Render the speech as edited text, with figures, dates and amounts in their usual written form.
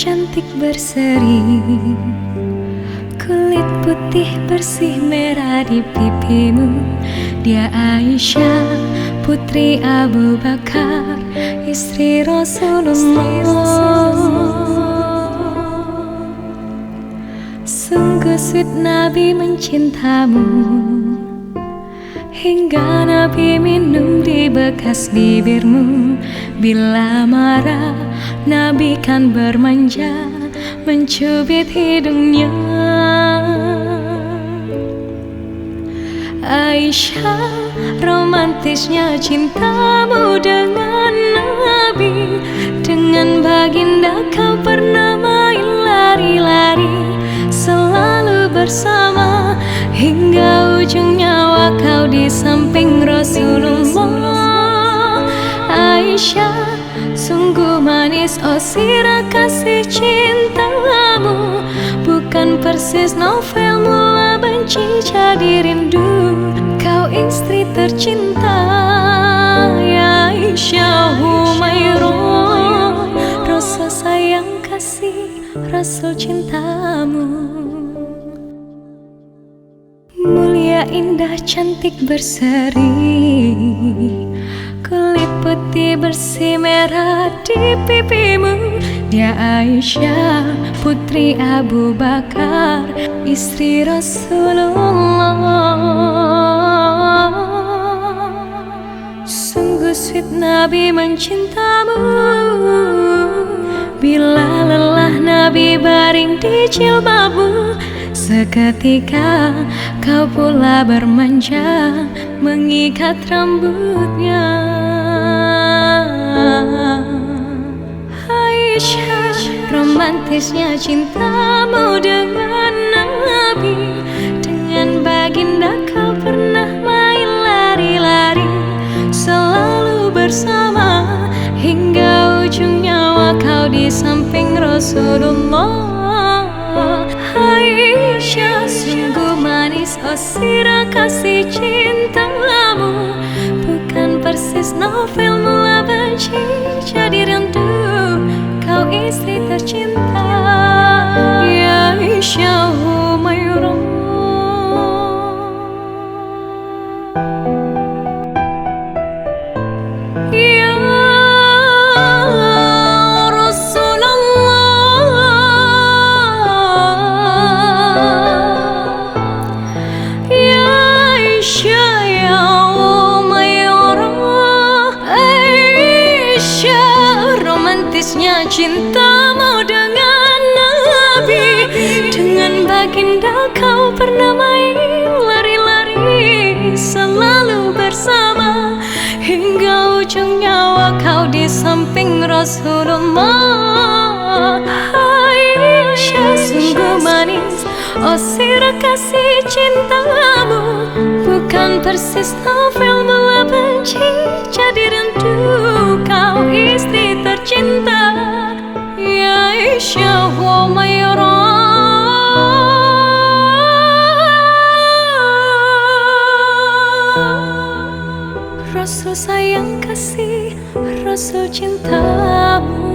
cantik berseri, kulit putih bersih merah di pipimu. Dia Aisyah, putri Abu Bakar, istri Rasulullah. Sungguh sweet Nabi mencintamu, hingga Nabi minum di bekas bibirmu. Bila marah, Nabi kan bermanja, mencubit hidungnya. Aisyah, romantisnya cintamu dengan Nabi. Dengan baginda kau pernah main lari-lari, selalu bersama hingga ujung nyawa kau di samping Rasulullah. Aisyah, sungguh manis oh sirah kasih cintamu, bukan persis novel mula benci jadi rindu. Kau istri tercinta ya Aisyah Humairah, rasa sayang kasih Rasul cintamu. Mulia indah cantik berseri, kulit putih bersih merah di pipimu. Dia Aisyah, putri Abu Bakar, istri Rasulullah. Sungguh sweet Nabi mencintamu. Bila lelah Nabi baring di jilbabmu, seketika kau pula bermanja mengikat rambutnya. Aisyah, romantisnya cintamu dengan Nabi. Dengan baginda kau pernah main lari-lari, selalu bersama hingga ujung nyawa kau di samping Rasulullah. Aisyah, sungguh manis oh sirah kasih cintamu, bukan persis novel mula benci jadi rindu. Kau istri tercinta ya Aisyah Humairah. Ya Rasulullah, ya Aisyah ya Humairah. Aisyah, romantisnya cintamu dengan Nabi. Dengan baginda kau pernah main lari-lari, selalu bersama hingga ujung nyawa kau di samping Rasulullah. Aisyah, sungguh manis oh sirah kasih cintamu, bukan persis novel mula benci jadi rindu. Kau istri tercinta ya Aisyah Humairah. Rasul sayang kasih, Rasul cintamu.